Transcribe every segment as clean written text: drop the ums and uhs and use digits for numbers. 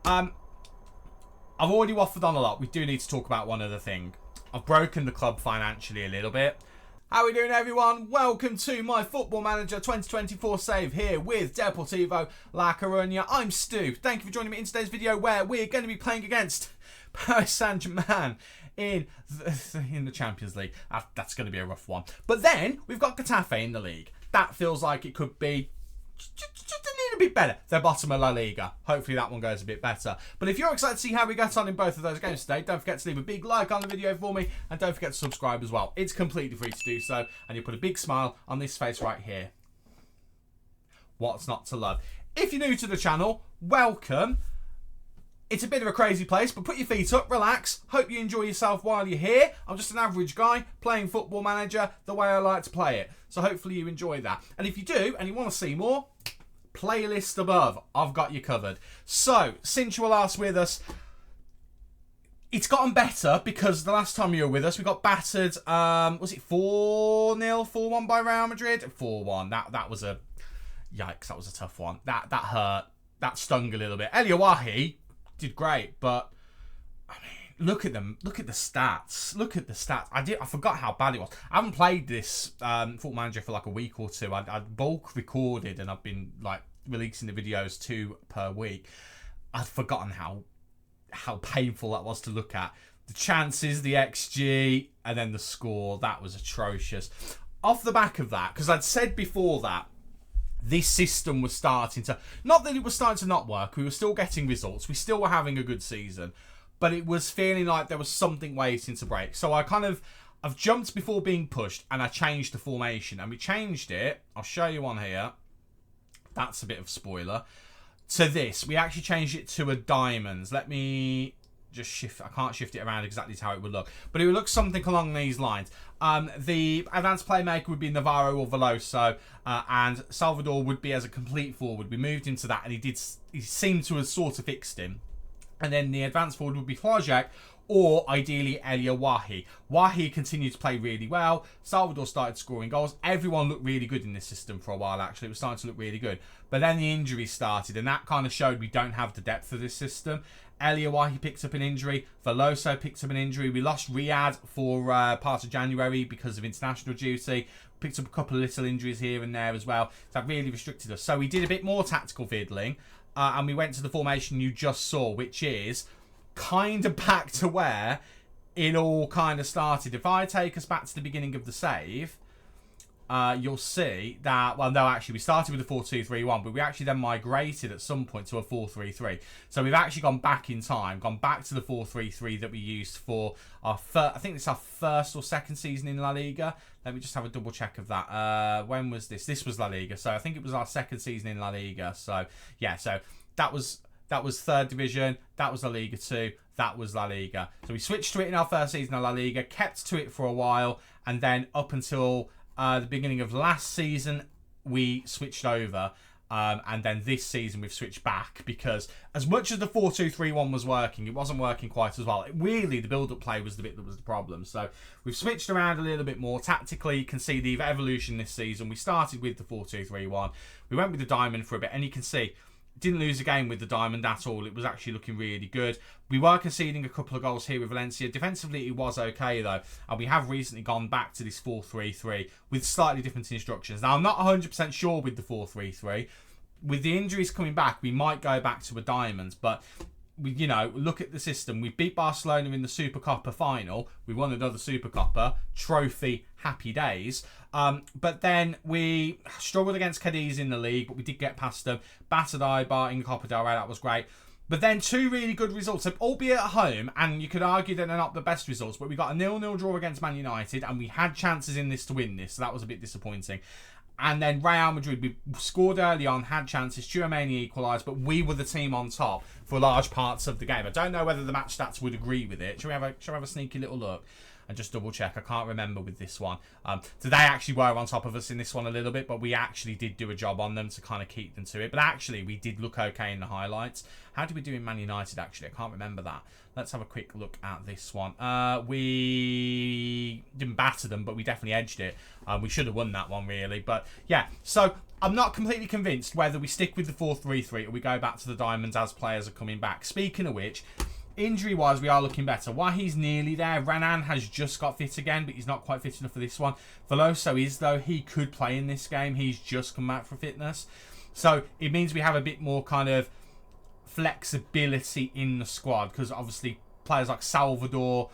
I've already waffled on a lot. We do need to talk about one other thing. I've broken the club financially a little bit. How are we doing, everyone? Welcome to my Football Manager 2024 save here with Deportivo La Coruña. I'm Stu. Thank you for joining me in today's video where we're going to be playing against Paris Saint-Germain in the Champions League. That's going to be a rough one. But then we've got Getafe in the league. That feels like it could be just a little bit better. They're bottom of La Liga. Hopefully that one goes a bit better. But if you're excited to see how we get on in both of those games today, don't forget to leave a big like on the video for me, and don't forget to subscribe as well. It's completely free to do so, and you put a big smile on this face right here. What's not to love? If you're new to the channel, welcome. It's a bit of a crazy place, but put your feet up, relax. Hope you enjoy yourself while you're here. I'm just an average guy playing Football Manager the way I like to play it. So hopefully you enjoy that. And if you do, and you want to see more, playlist above. I've got you covered. So, since you were last with us, it's gotten better because the last time you were with us, we got battered, was it 4-0, 4-1 by Real Madrid? 4-1. That was a, yikes, that was a tough one. That hurt. That stung a little bit. Eliawahi did great, but I mean, look at them. Look at the stats. Look at the stats. I forgot how bad it was. I haven't played this Football Manager for like a week or two. I bulk recorded and I've been like releasing the videos 2 per week. I'd forgotten how painful that was to look at. The chances, the XG, and then the score. That was atrocious. Off the back of that, because I'd said before that this system was starting to, not that it was starting to not work, we were still getting results, we still were having a good season, but it was feeling like there was something waiting to break. So I've jumped before being pushed, and I changed the formation, and we changed it, I'll show you on here, that's a bit of spoiler, to this. We actually changed it to a diamonds. Let me just shift, I can't shift it around exactly to how it would look, but it would look something along these lines. The advanced playmaker would be Navarro or Veloso, and Salvador would be as a complete forward. We moved into that, and he seemed to have sort of fixed him. And then the advanced forward would be Flajak, or ideally Eliawahi. Wahi continued to play really well. Salvador started scoring goals. Everyone looked really good in this system for a while, actually. It was starting to look really good. But then the injuries started, and that kind of showed we don't have the depth of this system. Eliawahi picked up an injury. Veloso picked up an injury. We lost Riyadh for part of January because of international duty. Picked up a couple of little injuries here and there as well. So that really restricted us. So we did a bit more tactical fiddling, and we went to the formation you just saw, which is kind of back to where it all kind of started. If I take us back to the beginning of the save, you'll see that, well, no, actually, we started with a 4-2-3-1, but we actually then migrated at some point to a 4-3-3. So we've actually gone back in time, gone back to the 4-3-3 that we used for our I think it's our first or second season in La Liga. Let me just have a double check of that. When was this? This was La Liga. So I think it was our second season in La Liga. So, yeah, so that was third division. That was La Liga 2. That was La Liga. So we switched to it in our first season of La Liga, kept to it for a while, and then up until the beginning of last season, we switched over. And then this season, we've switched back because as much as the 4-2-3-1 was working, it wasn't working quite as well. Really, the build-up play was the bit that was the problem. So we've switched around a little bit more. Tactically, you can see the evolution this season. We started with the 4-2-3-1. We went with the diamond for a bit, and you can see didn't lose a game with the diamond at all. It was actually looking really good. We were conceding a couple of goals here with Valencia. Defensively, it was okay, though. And we have recently gone back to this 4-3-3 with slightly different instructions. Now, I'm not 100% sure with the 4-3-3. With the injuries coming back, we might go back to a diamond. But, you know, look at the system. We beat Barcelona in the Super Copa final. We won another Super Copa. Trophy, happy days. But then we struggled against Cadiz in the league, but we did get past them. Battered Eibar in Copa del Rey, that was great. But then 2 really good results, albeit at home, and you could argue that they're not the best results, but we got a 0-0 draw against Man United, and we had chances in this to win this, so that was a bit disappointing. And then Real Madrid, we scored early on, had chances, Tchouaméni equalised, but we were the team on top for large parts of the game. I don't know whether the match stats would agree with it. Shall we have a sneaky little look? and just double check. I can't remember with this one. So they actually were on top of us in this one a little bit, but we actually did do a job on them to kind of keep them to it. But actually, we did look okay in the highlights. How did we do in Man United, actually? I can't remember that. Let's have a quick look at this one. We didn't batter them, but we definitely edged it. We should have won that one, really. But, yeah, so I'm not completely convinced whether we stick with the 4-3-3 or we go back to the Diamonds as players are coming back. Speaking of which, injury-wise, we are looking better. While he's nearly there, Renan has just got fit again, but he's not quite fit enough for this one. Veloso is, though. He could play in this game. He's just come back for fitness. So it means we have a bit more kind of flexibility in the squad, because obviously players like Salvador,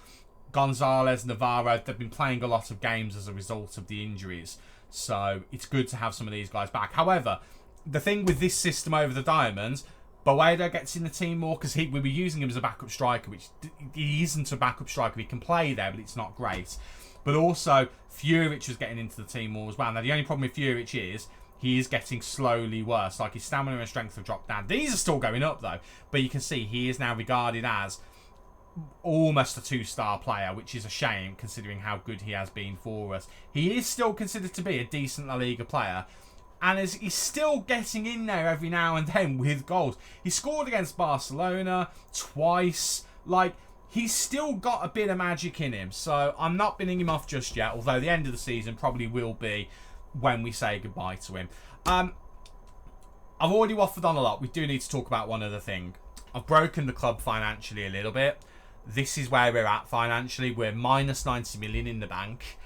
Gonzalez, Navarro, they've been playing a lot of games as a result of the injuries. So it's good to have some of these guys back. However, the thing with this system over the Diamonds, Boedo gets in the team more because we were using him as a backup striker, which he isn't a backup striker. He can play there, but it's not great. But also, Furic was getting into the team more as well. Now, the only problem with Furic is he is getting slowly worse. Like, his stamina and strength have dropped down. These are still going up, though. But you can see he is now regarded as almost a 2-star player, which is a shame considering how good he has been for us. He is still considered to be a decent La Liga player, and he's still getting in there every now and then with goals. He scored against Barcelona twice. Like, he's still got a bit of magic in him, so I'm not binning him off just yet, although the end of the season probably will be when we say goodbye to him. I've already waffled on a lot. We do need to talk about one other thing. I've broken the club financially a little bit. This is where we're at financially. We're minus 90 million in the bank.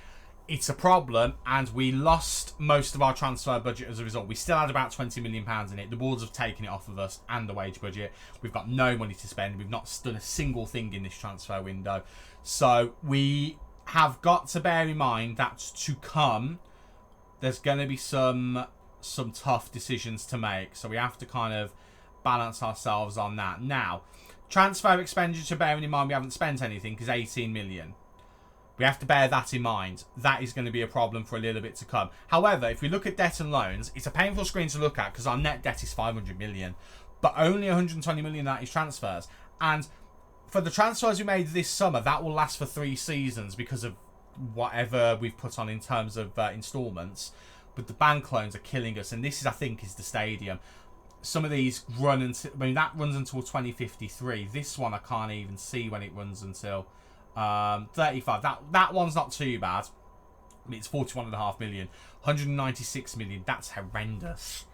It's a problem, and we lost most of our transfer budget as a result. We still had about £20 million in it. The boards have taken it off of us and the wage budget. We've got no money to spend. We've not done a single thing in this transfer window. So we have got to bear in mind that to come, there's going to be some tough decisions to make. So we have to kind of balance ourselves on that. Now, transfer expenditure, bearing in mind we haven't spent anything, is 18 million. We have to bear that in mind. That is going to be a problem for a little bit to come. However, if we look at debt and loans, it's a painful screen to look at because our net debt is 500 million. But only 120 million of that is transfers. And for the transfers we made this summer, that will last for 3 seasons because of whatever we've put on in terms of instalments. But the bank loans are killing us. And this is, I think, is the stadium. Some of these run until... I mean, that runs until 2053. This one I can't even see when it runs until... 35. That one's not too bad. I mean, it's 41.5 million. 196 million. That's horrendous.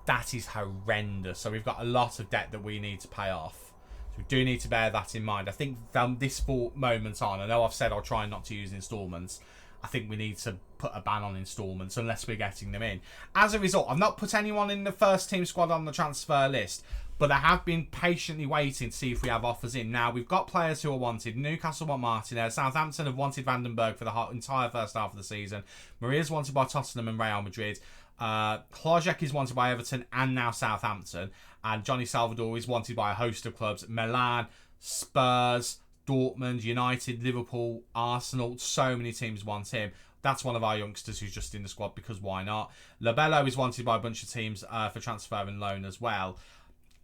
That is horrendous. So we've got a lot of debt that we need to pay off. So we do need to bear that in mind. I think from this moment on, I know I've said I'll try not to use instalments. I think we need to put a ban on instalments unless we're getting them in. As a result, I've not put anyone in the first team squad on the transfer list, but I have been patiently waiting to see if we have offers in. Now, we've got players who are wanted. Newcastle want Martinez. Southampton have wanted Vandenberg for the entire first half of the season. Maria's wanted by Tottenham and Real Madrid. Hlajek is wanted by Everton and now Southampton. And Johnny Salvador is wanted by a host of clubs. Milan, Spurs, Dortmund, United, Liverpool, Arsenal. So many teams want him. That's one of our youngsters who's just in the squad because why not? Labello is wanted by a bunch of teams for transfer and loan as well.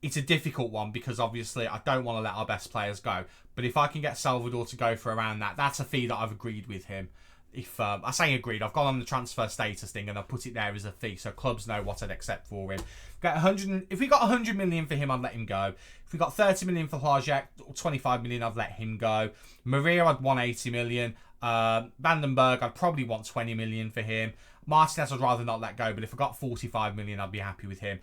It's a difficult one because obviously I don't want to let our best players go. But if I can get Salvador to go for around that, that's a fee that I've agreed with him. If I say agreed, I've gone on the transfer status thing and I've put it there as a fee so clubs know what I'd accept for him. If we got 100 million for him, I'd let him go. If we got 30 million for Hlajek or 25 million, I'd let him go. Maria, I'd want 80 million. Vandenberg, I'd probably want 20 million for him. Martinez, I'd rather not let go, but if I got 45 million, I'd be happy with him.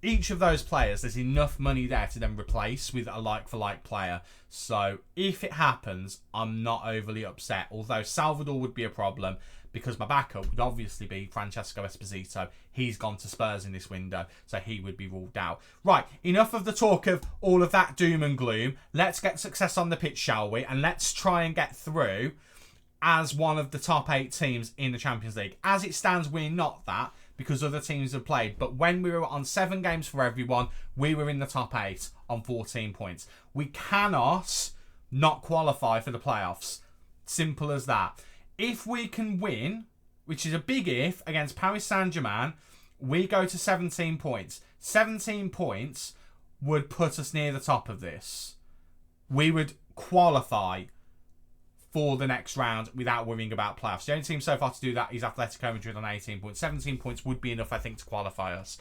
Each of those players, there's enough money there to then replace with a like-for-like player. So if it happens, I'm not overly upset. Although Salvador would be a problem because my backup would obviously be Francesco Esposito. He's gone to Spurs in this window, so he would be ruled out. Right, enough of the talk of all of that doom and gloom. Let's get success on the pitch, shall we? And let's try and get through as one of the top 8 teams in the Champions League. As it stands, we're not that, because other teams have played. But when we were on 7 games for everyone, we were in the top 8 on 14 points. We cannot not qualify for the playoffs. Simple as that. If we can win, which is a big if, against Paris Saint-Germain, we go to 17 points. 17 points would put us near the top of this. We would qualify for the next round without worrying about playoffs. The only team so far to do that is Atletico Madrid on 18 points. 17 points would be enough, I think, to qualify us.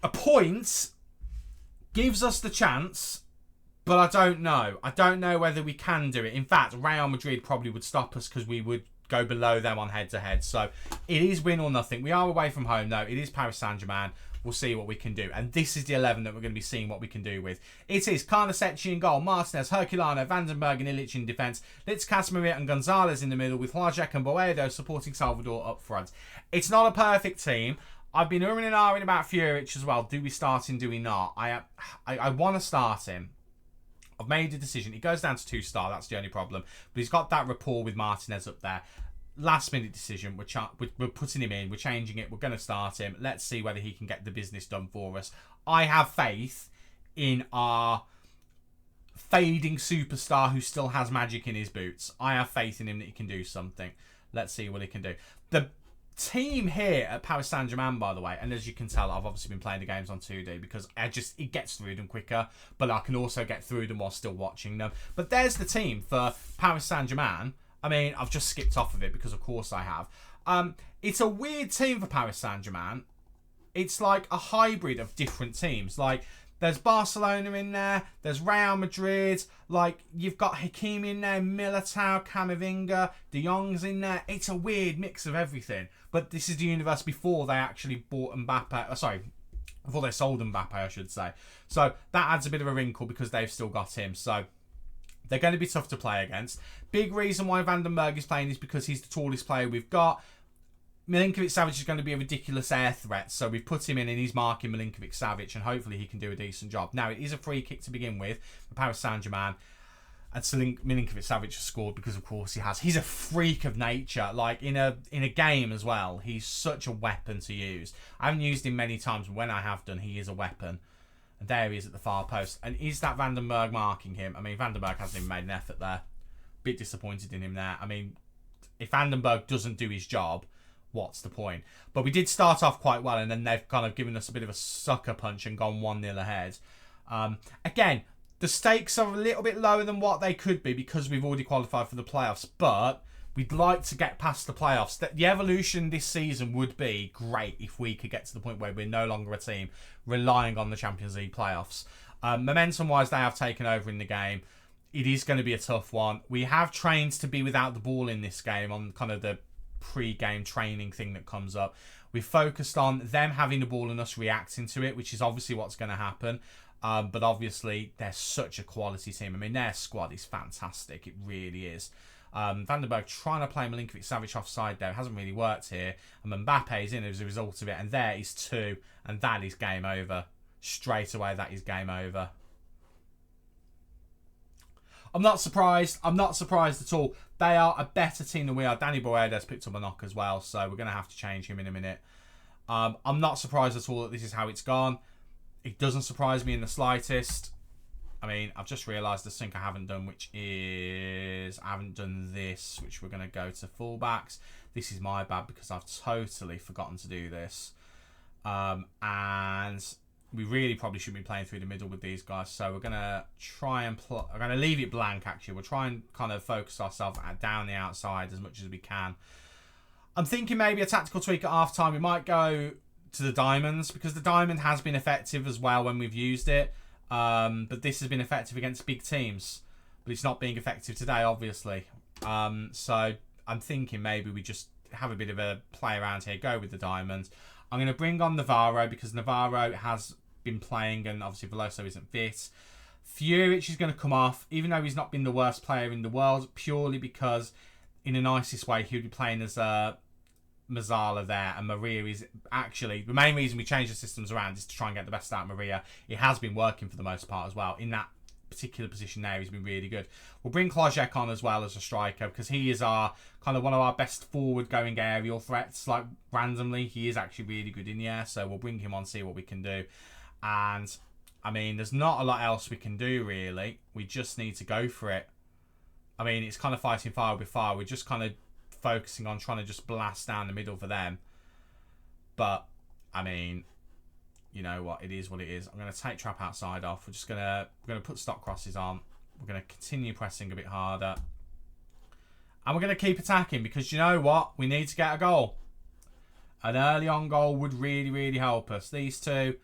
A point gives us the chance, but I don't know. I don't know whether we can do it. In fact, Real Madrid probably would stop us because we would go below them on head-to-head. So it is win or nothing. We are away from home, though. It is Paris Saint-Germain. We'll see what we can do. And this is the 11 that we're going to be seeing what we can do with. It is Karnasecchi in goal, Martinez, Herculano, Vandenberg and Illich in defence, Litz, Casamaria and Gonzalez in the middle, with Hlajek and Boedo supporting Salvador up front. It's not a perfect team. I've been umming and ahhing about Furic as well. Do we start him? Do we not? I want to start him. I've made a decision. He goes down to 2-star. That's the only problem. But he's got that rapport with Martinez up there. Last minute decision. We're putting him in. We're changing it. We're going to start him. Let's see whether he can get the business done for us. I have faith in our fading superstar who still has magic in his boots. I have faith in him that he can do something. Let's see what he can do. The team here at Paris Saint-Germain, by the way, and as you can tell, I've obviously been playing the games on 2D because it gets through them quicker, but I can also get through them while still watching them. But there's the team for Paris Saint-Germain. I mean, I've just skipped off of it because of course I have. It's a weird team for Paris Saint-Germain. It's like a hybrid of different teams. Like, there's Barcelona in there. There's Real Madrid. Like, you've got Hakimi in there, Militao, Camavinga, De Jong's in there. It's a weird mix of everything. But this is the universe before they actually bought Mbappe. Before they sold Mbappe, I should say. So that adds a bit of a wrinkle because they've still got him. So they're going to be tough to play against. Big reason why Vandenberg is playing is because he's the tallest player we've got. Milinkovic-Savic is going to be a ridiculous air threat, so we've put him in and he's marking Milinkovic-Savic, and hopefully he can do a decent job. Now, it is a free kick to begin with for Paris Saint-Germain, and Milinkovic-Savic has scored because, of course, he has. He's a freak of nature, like in a game as well. He's such a weapon to use. I haven't used him many times, but when I have done, he is a weapon. And there he is at the far post. And is that Vandenberg marking him? I mean, Vandenberg hasn't even made an effort there. Bit disappointed in him there. I mean, if Vandenberg doesn't do his job, what's the point? But we did start off quite well, and then they've kind of given us a bit of a sucker punch and gone 1-0 ahead. Again, the stakes are a little bit lower than what they could be because we've already qualified for the playoffs, but we'd like to get past the playoffs. The evolution this season would be great if we could get to the point where we're no longer a team relying on the Champions League playoffs. Momentum-wise, they have taken over in the game. It is going to be a tough one. We have trained to be without the ball in this game on kind of the pre-game training thing that comes up. We've focused on them having the ball and us reacting to it, which is obviously what's going to happen. But obviously, they're such a quality team. I mean, their squad is fantastic. It really is. Vandenberg trying to play Milinkovic-Savic offside there. It hasn't really worked here. And Mbappe's in as a result of it. And there is 2. And that is game over. Straight away, that is game over. I'm not surprised. I'm not surprised at all. They are a better team than we are. Danny Boeda's picked up a knock as well, so we're going to have to change him in a minute. I'm not surprised at all that this is how it's gone. It doesn't surprise me in the slightest. I mean, I've just realised the sync I haven't done, which is... I haven't done this, which we're going to go to fullbacks. This is my bad because I've totally forgotten to do this. And we really probably shouldn't be playing through the middle with these guys. So we're going to try and... I'm going to leave it blank, actually. We'll try and kind of focus ourselves down the outside as much as we can. I'm thinking maybe a tactical tweak at half-time. We might go to the diamonds because the diamond has been effective as well when we've used it. But this has been effective against big teams. But it's not being effective today, obviously. So I'm thinking maybe we just have a bit of a play around here. Go with the diamond. I'm going to bring on Navarro because Navarro has been playing and obviously Veloso isn't fit. Furic is going to come off, even though he's not been the worst player in the world, purely because in the nicest way he would be playing as Mazzala there, and Maria is actually the main reason we changed the systems around is to try and get the best out of Maria. It has been working for the most part as well. In that particular position there, he's been really good. We'll bring Hlajek on as well as a striker because he is our kind of one of our best forward going aerial threats. Like randomly, he is actually really good in the air, so we'll bring him on, see what we can do. And I mean, there's not a lot else we can do really. We just need to go for it. I mean, it's kind of fighting fire with fire. We're just kind of focusing on trying to just blast down the middle for them. But I mean, you know what? It is what it is. I'm going to take trap outside off. We're going to put stop crosses on. We're going to continue pressing a bit harder. And we're going to keep attacking because you know what? We need to get a goal. An early on goal would really, really help us. These two,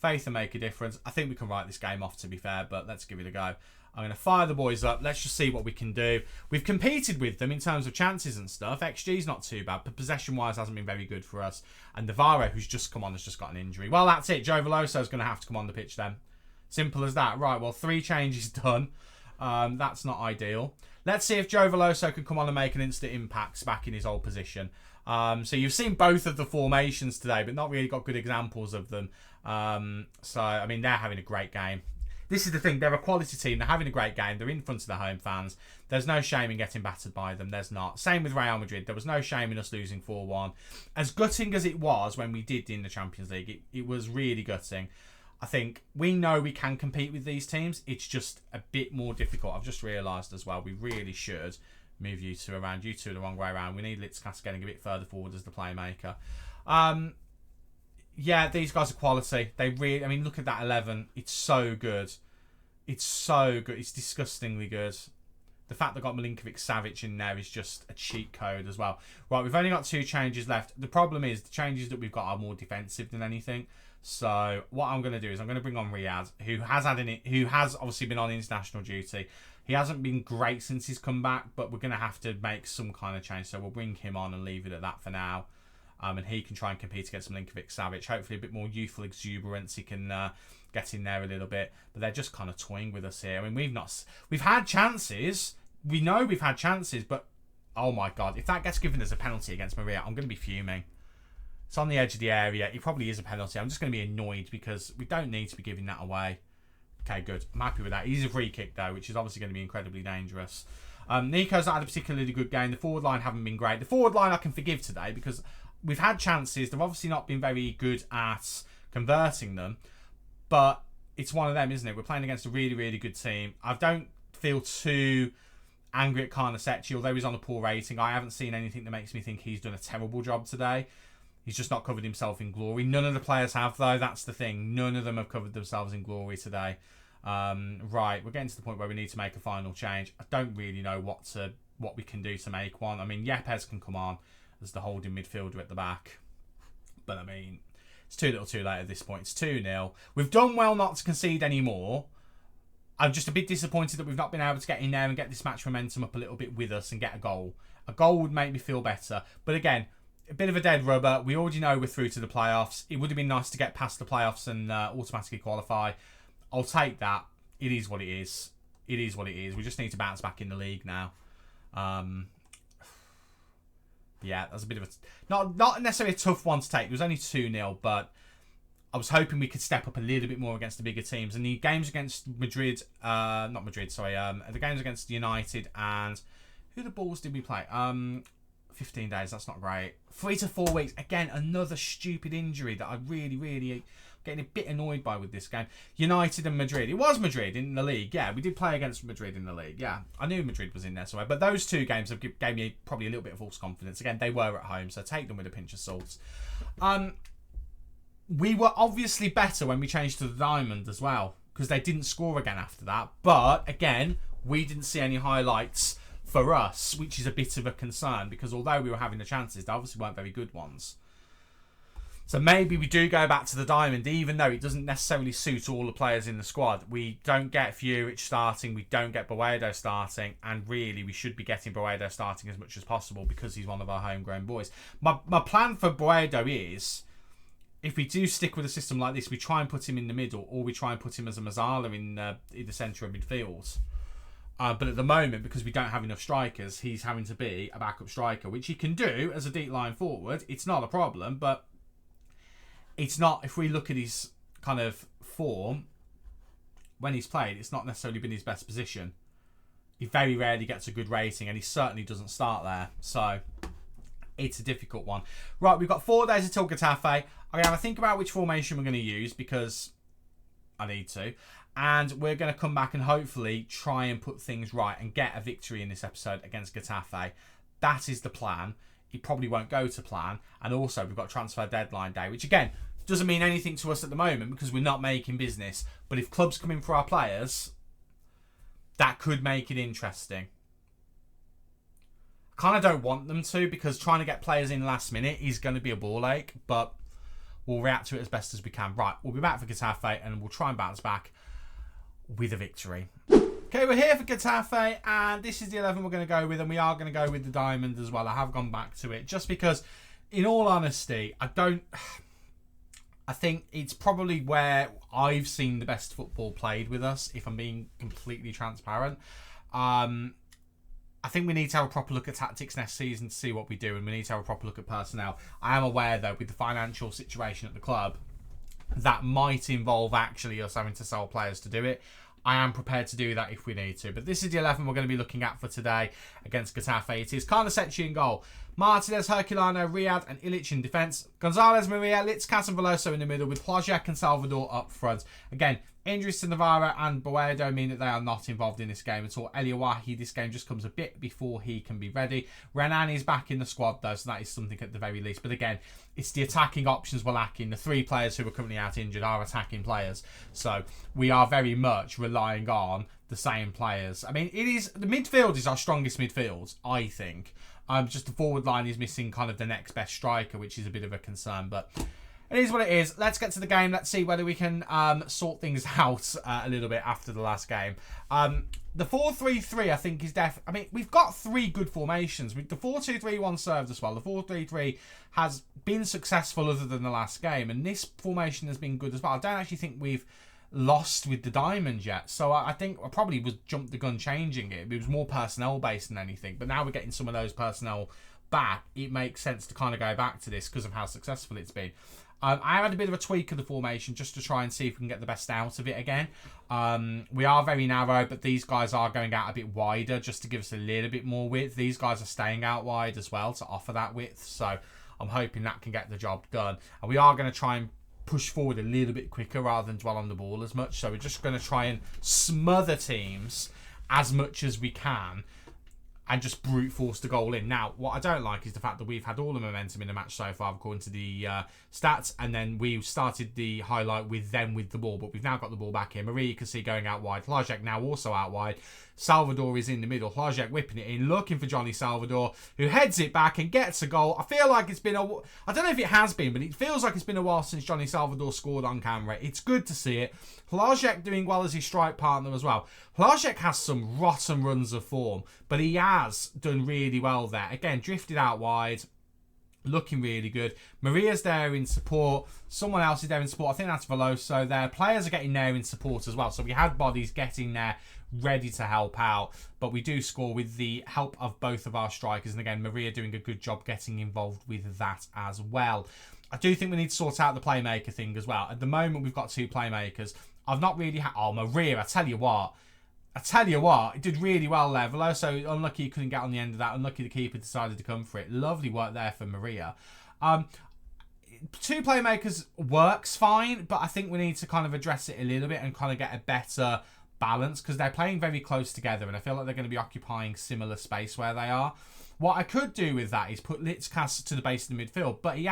faith and make a difference. I think we can write this game off, to be fair, but let's give it a go. I'm going to fire the boys up. Let's just see what we can do. We've competed with them in terms of chances and stuff. XG's not too bad, but possession-wise hasn't been very good for us. And Navarro, who's just come on, has just got an injury. Well, that's it. Joe Veloso's going to have to come on the pitch then. Simple as that. Right, well, 3 changes done. That's not ideal. Let's see if Joe Veloso can come on and make an instant impact back in his old position. So you've seen both of the formations today, but not really got good examples of them. So, I mean, they're having a great game. This is the thing. They're a quality team. They're having a great game. They're in front of their home fans. There's no shame in getting battered by them. There's not. Same with Real Madrid. There was no shame in us losing 4-1. As gutting as it was when we did in the Champions League, it was really gutting. I think we know we can compete with these teams. It's just a bit more difficult. I've just realised as well, we really should move you two around. You two are the wrong way around. We need Litzkas getting a bit further forward as the playmaker. Yeah, these guys are quality. They really, I mean, look at that 11. It's so good. It's so good. It's disgustingly good. The fact that got Milinkovic-Savic in there is just a cheat code as well. Right, we've only got 2 changes left. The problem is the changes that we've got are more defensive than anything. So what I'm going to do is I'm going to bring on Riyad, who has obviously been on international duty. He hasn't been great since he's come back, but we're going to have to make some kind of change. So we'll bring him on and leave it at that for now. And he can try and compete against Milinkovic-Savic. Hopefully a bit more youthful exuberance. He can get in there a little bit. But they're just kind of toying with us here. I mean, we've had chances. We know we've had chances, but oh my God, if that gets given as a penalty against Maria, I'm going to be fuming. It's on the edge of the area. It probably is a penalty. I'm just going to be annoyed because we don't need to be giving that away. Okay, good. I'm happy with that. He's a free kick, though, which is obviously going to be incredibly dangerous. Nico's not had a particularly good game. The forward line haven't been great. The forward line I can forgive today because we've had chances. They've obviously not been very good at converting them. But it's one of them, isn't it? We're playing against a really, really good team. I don't feel too angry at Karnasechi, although he's on a poor rating. I haven't seen anything that makes me think he's done a terrible job today. He's just not covered himself in glory. None of the players have, though. That's the thing. None of them have covered themselves in glory today. Right, we're getting to the point where we need to make a final change. I don't really know what we can do to make one. I mean, Yepes can come on as the holding midfielder at the back. But, I mean, it's too little too late at this point. It's 2-0. We've done well not to concede anymore. I'm just a bit disappointed that we've not been able to get in there and get this match momentum up a little bit with us and get a goal. A goal would make me feel better. But, again, a bit of a dead rubber. We already know we're through to the playoffs. It would have been nice to get past the playoffs and automatically qualify. I'll take that. It is what it is. It is what it is. We just need to bounce back in the league now. Yeah, that's a bit of a... Not necessarily a tough one to take. It was only 2-0, but I was hoping we could step up a little bit more against the bigger teams. And the games against Madrid... not Madrid, sorry. The games against United and... Who the balls did we play? 15 days, that's not great. 3 to 4 weeks. Again, another stupid injury that I really getting a bit annoyed by with this game. United and Madrid. It was Madrid in the league. Yeah, we did play against Madrid in the league. Yeah, I knew Madrid was in there somewhere. But those 2 games have gave me probably a little bit of false confidence. Again, they were at home, so take them with a pinch of salt. We were obviously better when we changed to the diamond as well, because they didn't score again after that. But, again, we didn't see any highlights for us, which is a bit of a concern, because although we were having the chances, they obviously weren't very good ones. So maybe we do go back to the diamond, even though it doesn't necessarily suit all the players in the squad. We don't get Furic starting, we don't get Boedo starting, and really we should be getting Boedo starting as much as possible because he's one of our homegrown boys. My plan for Boedo is, if we do stick with a system like this, we try and put him in the middle, or we try and put him as a Mazzala in the centre of midfield. But at the moment, because we don't have enough strikers, he's having to be a backup striker, which he can do as a deep line forward. It's not a problem, but it's not, if we look at his kind of form, when he's played, it's not necessarily been his best position. He very rarely gets a good rating, and he certainly doesn't start there. So, it's a difficult one. Right, we've got 4 days until Getafe. I'm going to have a think about which formation we're going to use, because I need to. And we're going to come back and hopefully try and put things right and get a victory in this episode against Getafe. That is the plan. It probably won't go to plan. And also, we've got transfer deadline day, which again, doesn't mean anything to us at the moment because we're not making business. But if clubs come in for our players, that could make it interesting. kind of don't want them to, because trying to get players in last minute is going to be a ball ache, but we'll react to it as best as we can. Right, we'll be back for Getafe and we'll try and bounce back with a victory. Okay, we're here for Getafe, and this is the 11 we're going to go with, and we are going to go with the diamond as well. I have gone back to it just because, in all honesty, I think it's probably where I've seen the best football played with us, if I'm being completely transparent. I think we need to have a proper look at tactics next season to see what we do, and we need to have a proper look at personnel. I am aware, though, with the financial situation at the club, that might involve actually us having to sell players to do it. I am prepared to do that if we need to. But this is the 11 we're going to be looking at for today against Getafe. It is Carnesecchi in goal, Martinez, Herculano, Riyad and Ilic in defence, Gonzalez, Maria, Litzkas and Veloso in the middle, with Hlojek and Salvador up front. Again, injuries to Navarro and Boedo mean that they are not involved in this game at all. Eliawahi, this game just comes a bit before he can be ready. Renan is back in the squad though, so that is something at the very least. But again, it's the attacking options we're lacking. The 3 players who are currently out injured are attacking players. So we are very much relying on the same players. I mean, the midfield is our strongest midfield, I think. Just the forward line is missing kind of the next best striker, which is a bit of a concern. But it is what it is. Let's get to the game. Let's see whether we can sort things out a little bit after the last game. The 4-3-3, I think, is I mean, we've got 3 good formations. The 4-2-3-1 served us well. The 4-3-3 has been successful other than the last game. And this formation has been good as well. I don't actually think we've lost with the diamond yet. So I think I probably was jumped the gun changing it. It was more personnel based than anything. But now we're getting some of those personnel back. It makes sense to kind of go back to this because of how successful it's been. I had a bit of a tweak of the formation just to try and see if we can get the best out of it again. We are very narrow, but these guys are going out a bit wider just to give us a little bit more width. These guys are staying out wide as well to offer that width. So I'm hoping that can get the job done. And we are going to try and push forward a little bit quicker rather than dwell on the ball as much. So we're just going to try and smother teams as much as we can and just brute force the goal in. Now, what I don't like is the fact that we've had all the momentum in the match so far, according to the stats, and then we started the highlight with them with the ball, but we've now got the ball back here. Marie, you can see going out wide. Hlojek now also out wide. Salvador is in the middle. Hlojek whipping it in, looking for Johnny Salvador, who heads it back and gets a goal. I feel like it's been I don't know if it has been, but it feels like it's been a while since Johnny Salvador scored on camera. It's good to see it. Hlojek doing well as his strike partner as well. Hlojek has some rotten runs of form, but he has done really well there. Again, drifted out wide, looking really good. Maria's there in support. Someone else is there in support. I think that's Veloso there. Players are getting there in support as well. So we had bodies getting there ready to help out. But we do score with the help of both of our strikers. And again, Maria doing a good job getting involved with that as well. I do think we need to sort out the playmaker thing as well. At the moment, we've got 2 playmakers. I've not really had... Oh, Maria, I tell you what, it did really well there. Veloso, unlucky he couldn't get on the end of that. Unlucky the keeper decided to come for it. Lovely work there for Maria. 2 playmakers works fine, but I think we need to kind of address it a little bit and kind of get a better balance because they're playing very close together and I feel like they're going to be occupying similar space where they are. What I could do with that is put Litzkas to the base of the midfield, but he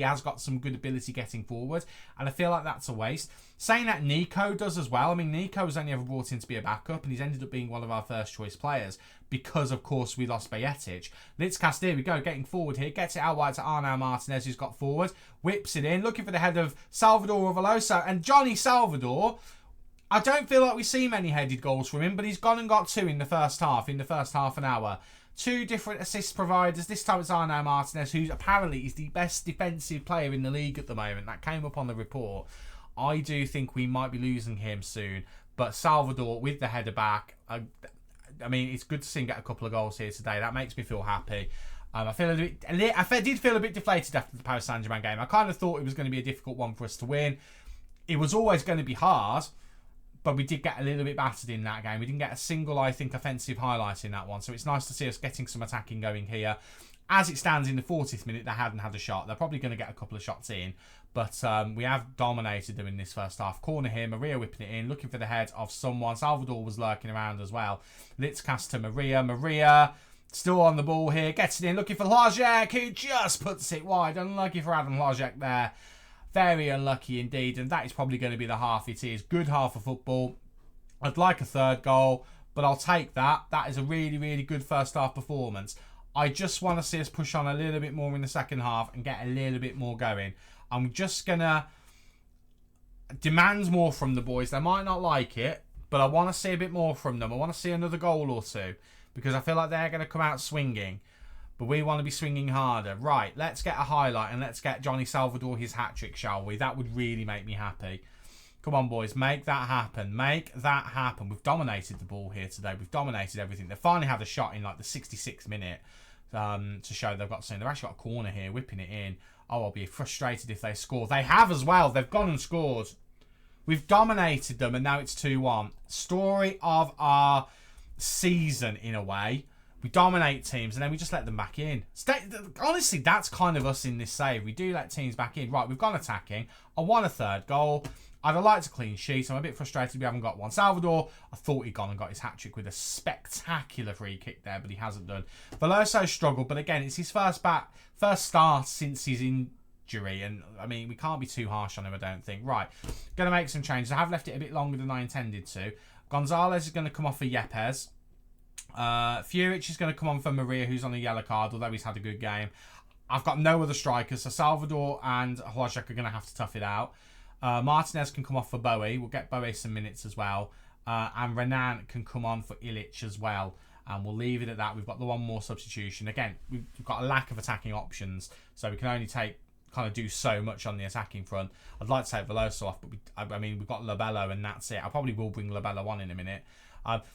has got some good ability getting forward, and I feel like that's a waste. Saying that, Nico does as well. I mean, Nico was only ever brought in to be a backup, and he's ended up being one of our first choice players because, of course, we lost Bayetic. Litzkas, there we go, getting forward here, gets it out wide to Arnau Martinez, who's got forward, whips it in, looking for the head of Salvador or Veloso, and Johnny Salvador. I don't feel like we see many headed goals from him, but he's gone and got 2 in the first half an hour. 2 different assist providers. This time it's Arnau Martinez, who apparently is the best defensive player in the league at the moment. That came up on the report. I do think we might be losing him soon. But Salvador with the header back. I mean, it's good to see him get a couple of goals here today. That makes me feel happy. I did feel a bit deflated after the Paris Saint-Germain game. I kind of thought it was going to be a difficult one for us to win. It was always going to be hard. But we did get a little bit battered in that game. We didn't get a single, I think, offensive highlight in that one. So it's nice to see us getting some attacking going here. As it stands in the 40th minute, they hadn't had a shot. They're probably going to get a couple of shots in. But we have dominated them in this first half. Corner here, Maria whipping it in, looking for the head of someone. Salvador was lurking around as well. Litzkas to Maria. Maria still on the ball here. Gets it in, looking for Hlojek, who just puts it wide. Unlucky for Adam Hlojek there. Very unlucky indeed, and that is probably going to be the half it is. Good half of football. I'd like a 3rd goal, but I'll take that. That is a really, really good first half performance. I just want to see us push on a little bit more in the second half and get a little bit more going. I'm just going to demand more from the boys. They might not like it, but I want to see a bit more from them. I want to see another goal or two because I feel like they're going to come out swinging. But we want to be swinging harder. Right, let's get a highlight and let's get Johnny Salvador his hat-trick, shall we? That would really make me happy. Come on, boys. Make that happen. Make that happen. We've dominated the ball here today. We've dominated everything. They finally had a shot in like the 66th minute to show they've got something. They've actually got a corner here, whipping it in. Oh, I'll be frustrated if they score. They have as well. They've gone and scored. We've dominated them, and now it's 2-1. Story of our season, in a way. We dominate teams, and then we just let them back in. Honestly, that's kind of us in this save. We do let teams back in. Right, we've gone attacking. I want a third goal. I'd have liked a clean sheet. I'm a bit frustrated we haven't got one. Salvador, I thought he'd gone and got his hat-trick with a spectacular free kick there, but he hasn't done. Veloso struggled, but again, it's his first start since his injury, and I mean, we can't be too harsh on him, I don't think. Right, going to make some changes. I have left it a bit longer than I intended to. Gonzalez is going to come off for Yepes. Furic is going to come on for Maria, who's on a yellow card, although he's had a good game. I've got no other strikers, so Salvador and Hwajek are going to have to tough it out. Martinez can come off for Bowie. We'll get Bowie some minutes as well. And Renan can come on for Ilic as well. And we'll leave it at that. We've got the one more substitution. Again, we've got a lack of attacking options, so we can only do so much on the attacking front. I'd like to take Veloso off, but we've got Labello and that's it. I probably will bring Labello on in a minute.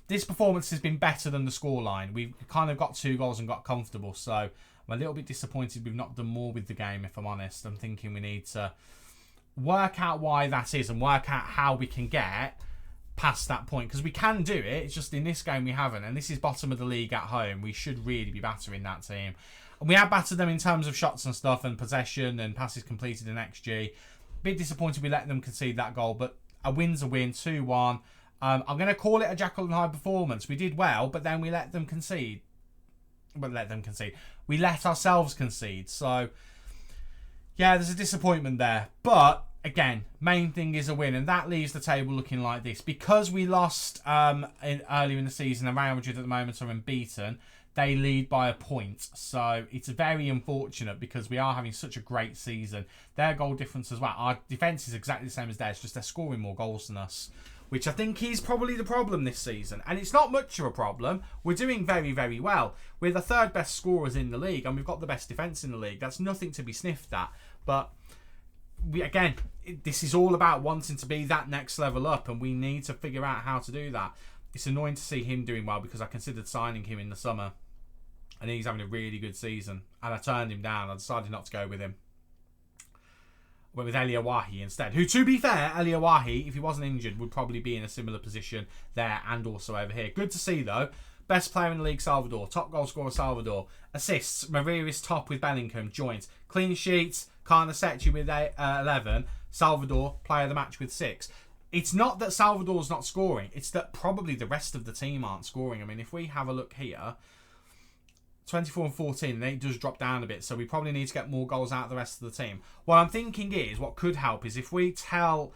This performance has been better than the scoreline. We've kind of got 2 goals and got comfortable, so I'm a little bit disappointed we've not done more with the game, if I'm honest. I'm thinking we need to work out why that is and work out how we can get past that point, because we can do it. It's just in this game we haven't, and this is bottom of the league at home. We should really be battering that team, and we have battered them in terms of shots and stuff and possession and passes completed and XG. Bit disappointed we let them concede that goal, but a win's a win. 2-1. I'm going to call it a Jekyll and Hyde performance. We did well, but then we let them concede. We let ourselves concede. So yeah, there's a disappointment there. But again, main thing is a win, and that leaves the table looking like this. Because we lost earlier in the season, and Real Madrid at the moment are unbeaten, they lead by a point. So it's very unfortunate because we are having such a great season. Their goal difference as well. Our defence is exactly the same as theirs, just they're scoring more goals than us, which I think is probably the problem this season. And it's not much of a problem. We're doing very, very well. We're the 3rd best scorers in the league, and we've got the best defence in the league. That's nothing to be sniffed at. But this is all about wanting to be that next level up, and we need to figure out how to do that. It's annoying to see him doing well because I considered signing him in the summer, and he's having a really good season, and I turned him down. I decided not to go with him. I went with Eliawahi instead, who, to be fair, Eliawahi, if he wasn't injured, would probably be in a similar position there and also over here. Good to see, though. Best player in the league, Salvador. Top goal scorer, Salvador. Assists, Maria is top with Bellingham. Joint. Clean sheets, Carnasetti with 11. Salvador, player of the match with 6. It's not that Salvador's not scoring. It's that probably the rest of the team aren't scoring. I mean, if we have a look here, 24 and 14, and it does drop down a bit, so we probably need to get more goals out of the rest of the team. What I'm thinking is, what could help is if we tell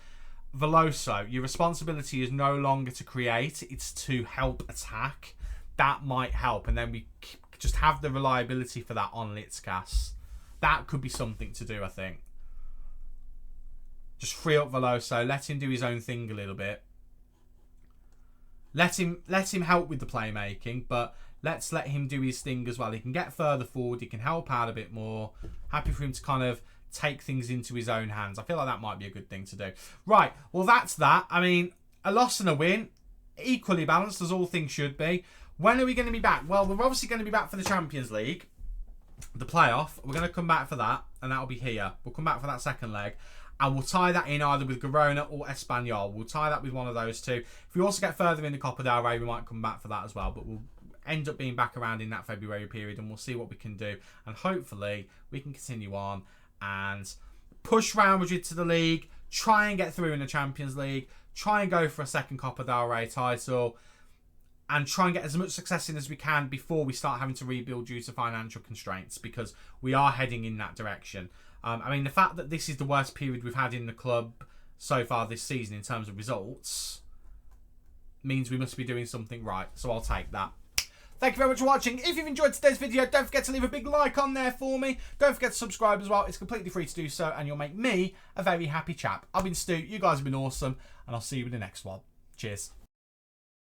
Veloso, your responsibility is no longer to create, it's to help attack. That might help, and then we just have the reliability for that on Litskas. That could be something to do, I think. Just free up Veloso, let him do his own thing a little bit. Let him help with the playmaking, but let's let him do his thing as well. He can get further forward, he can help out a bit more. Happy for him to kind of take things into his own hands. I feel like that might be a good thing to do. Right, well that's that. I mean, a loss and a win, equally balanced as all things should be. When are we going to be back? Well, we're obviously going to be back for the Champions League, the playoff. We're going to come back for that, and that'll be here. We'll come back for that second leg, and we'll tie that in either with Girona or Espanyol. We'll tie that with one of those two. If we also get further in the Copa del Rey, we might come back for that as well, but we'll end up being back around in that February period, and we'll see what we can do, and hopefully we can continue on and push Real Madrid to the league, try and get through in the Champions League, try and go for a second Copa del Rey title, and try and get as much success in as we can before we start having to rebuild due to financial constraints, because we are heading in that direction. I mean, the fact that this is the worst period we've had in the club so far this season in terms of results means we must be doing something right, so I'll take that. Thank you very much for watching. If you've enjoyed today's video, don't forget to leave a big like on there for me. Don't forget to subscribe as well. It's completely free to do so, and you'll make me a very happy chap. I've been Stu. You guys have been awesome, and I'll see you in the next one. Cheers.